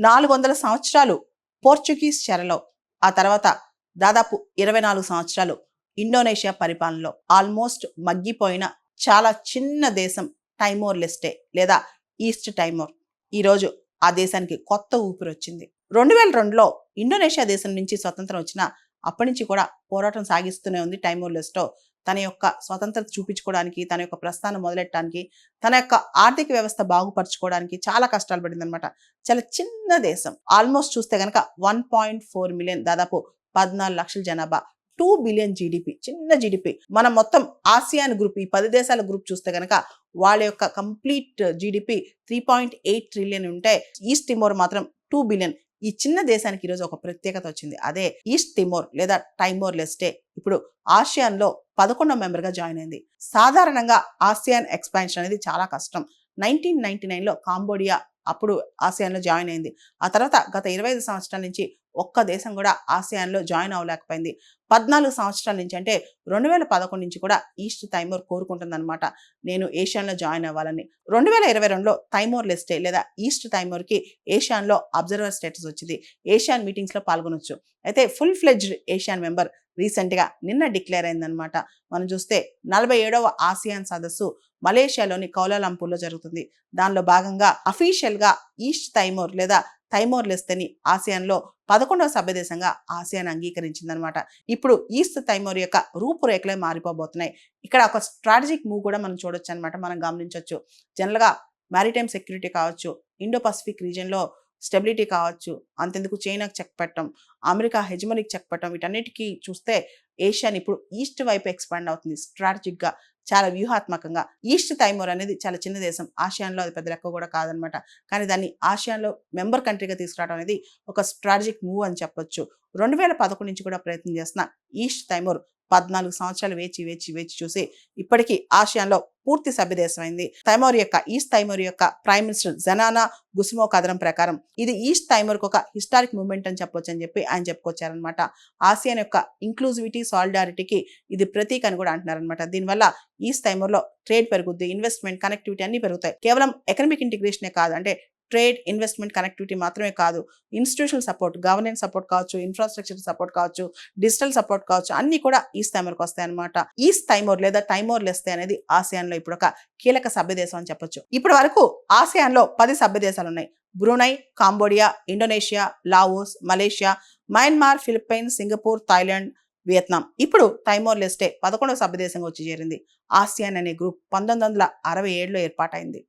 400 సంవత్సరాలు పోర్చుగీస్ చెరలో, ఆ తర్వాత దాదాపు 24 సంవత్సరాలు ఇండోనేషియా పరిపాలనలో ఆల్మోస్ట్ మగ్గిపోయిన చాలా చిన్న దేశం టైమోర్ లెస్టే లేదా ఈస్ట్ టైమోర్. ఈరోజు ఆ దేశానికి కొత్త ఊపిరి వచ్చింది. 2002లో ఇండోనేషియా దేశం నుంచి స్వతంత్రం వచ్చిన అప్పటి నుంచి కూడా పోరాటం సాగిస్తూనే ఉంది టైమోర్ లెస్టో. తన యొక్క స్వతంత్రత చూపించుకోవడానికి, తన యొక్క ప్రస్థానం మొదలెట్టడానికి, తన యొక్క ఆర్థిక వ్యవస్థ బాగుపరచుకోవడానికి చాలా కష్టాలు పడిందనమాట. చాలా చిన్న దేశం. ఆల్మోస్ట్ చూస్తే గనక 1.4 మిలియన్, దాదాపు 14 లక్షల జనాభా, 2 బిలియన్ జీడిపి, చిన్న జీడిపి. మనం మొత్తం ఆసియాన్ గ్రూప్, ఈ 10 దేశాల గ్రూప్ చూస్తే గనక వాళ్ళ యొక్క కంప్లీట్ జీడిపి 3.8 ట్రిలియన్ ఉంటే ఈస్ట్ తిమోర్ మాత్రం 2 బిలియన్. ఈ చిన్న దేశానికి ఈరోజు ఒక ప్రత్యేకత వచ్చింది. అదే ఈస్ట్ తిమోర్ లేదా టైమోర్ లెస్టే ఇప్పుడు ఆసియాన్లో 11వ మెంబర్గా జాయిన్ అయింది. సాధారణంగా ఆసియాన్ ఎక్స్పాన్షన్ అనేది చాలా కష్టం. 1999లో కాంబోడియా అప్పుడు ఆసియాన్లో జాయిన్ అయింది. ఆ తర్వాత గత 25 సంవత్సరాల నుంచి ఒక్క దేశం కూడా ఆసియాన్లో జాయిన్ అవ్వలేకపోయింది. 14 సంవత్సరాల నుంచి అంటే 2011 నుంచి కూడా ఈస్ట్ టైమోర్ కోరుకుంటుందన్నమాట, నేను ఏషియాన్లో జాయిన్ అవ్వాలని. 2022లో టైమోర్ లెస్టే లేదా ఈస్ట్ టైమోర్కి ఏషియాన్లో అబ్జర్వర్ స్టేటస్ వచ్చింది. ఏషియాన్ మీటింగ్స్లో పాల్గొనొచ్చు. అయితే ఫుల్ ఫ్లెడ్జ్డ్ ఏషియాన్ మెంబర్ రీసెంట్గా నిన్న డిక్లేర్ అయిందనమాట. మనం చూస్తే 47వ ఆసియాన్ సదస్సు మలేషియాలోని కౌలాలంపూర్లో జరుగుతుంది. దానిలో భాగంగా అఫీషియల్గా ఈస్ట్ టైమోర్ లేదా టైమోర్ లెస్తేని ఆసియాన్లో 11వ సభ్యదేశంగా ఆసియాన్ అంగీకరించిందనమాట. ఇప్పుడు ఈస్ట్ టైమోర్ యొక్క రూపురేఖలే మారిపోబోతున్నాయి. ఇక్కడ ఒక స్ట్రాటజిక్ మూవ్ కూడా మనం చూడొచ్చు అనమాట, మనం గమనించవచ్చు. జనరల్గా మ్యారిటైమ్ సెక్యూరిటీ కావచ్చు, ఇండో పసిఫిక్ రీజియన్లో స్టెబిలిటీ కావచ్చు, అంతెందుకు చైనాకు చెక్ పెట్టడం, అమెరికా హెజమనీకి చెక్ పెట్టడం, వీటన్నిటికీ చూస్తే ఏషియాని ఇప్పుడు ఈస్ట్ వైపు ఎక్స్పాండ్ అవుతుంది. స్ట్రాటజిక్గా, చాలా వ్యూహాత్మకంగా. ఈస్ట్ టైమోర్ అనేది చాలా చిన్న దేశం. ఆసియాన్లో అది పెద్ద లెక్క కూడా కాదనమాట. కానీ దాన్ని ఆసియాన్లో మెంబర్ కంట్రీగా తీసుకురావడం అనేది ఒక స్ట్రాటజిక్ మూవ్ అని చెప్పొచ్చు. 2011 నుంచి కూడా ప్రయత్నం చేస్తున్న ఈస్ట్ టైమోర్ 14 సంవత్సరాలు వేచి వేచి వేచి చూసి ఇప్పటికీ ఆసియాన్లో పూర్తి సభ్యదేశం అయింది. ఈస్ట్ టైమోర్ యొక్క ప్రైమ్ మినిస్టర్ జనానా గుస్మో కథనం ప్రకారం ఇది ఈస్ట్ టైమోర్కి ఒక హిస్టారిక్ మూవ్మెంట్ అని చెప్పొచ్చు అని చెప్పి ఆయన చెప్పుకొచ్చారనమాట. ఆసియాన్ యొక్క ఇంక్లూజివిటీ, సాలిడారిటీకి ఇది ప్రతీక అని కూడా అంటున్నారనమాట. దీనివల్ల ఈస్ట్ టైమోర్లో ట్రేడ్ పెరుగుద్ది, ఇన్వెస్ట్మెంట్, కనెక్టివిటీ అన్ని పెరుగుతాయి. కేవలం ఎకనామిక్ ఇంటిగ్రేషనే కాదు, అంటే ట్రేడ్, ఇన్వెస్ట్మెంట్, కనెక్టివిటీ మాత్రమే కాదు, ఇన్స్టిట్యూషనల్ సపోర్ట్, గవర్నెన్స్ సపోర్ట్ కావచ్చు, ఇన్ఫ్రాస్ట్రక్చర్ సపోర్ట్ కావచ్చు, డిజిటల్ సపోర్ట్ కావచ్చు, అన్ని కూడా ఈస్ట్ టైమోర్కి వస్తాయి అనమాట. ఈస్ట్ టైమోర్ లేదా టైమోర్ లెస్తే అనేది ఆసియాన్లో ఇప్పుడు ఒక కీలక సభ్యదేశం అని చెప్పొచ్చు. ఇప్పటి వరకు ఆసియాన్లో 10 సభ్యదేశాలు ఉన్నాయి. Brunei, Cambodia, Indonesia, Laos, Malaysia, Myanmar, Philippines, Singapore, Thailand, Vietnam. ఇప్పుడు టైమోర్ లెస్టే 11వ సభ్యదేశంగా వచ్చి చేరింది. ఆసియాన్ అనే గ్రూప్ 1967లో ఏర్పాటైంది.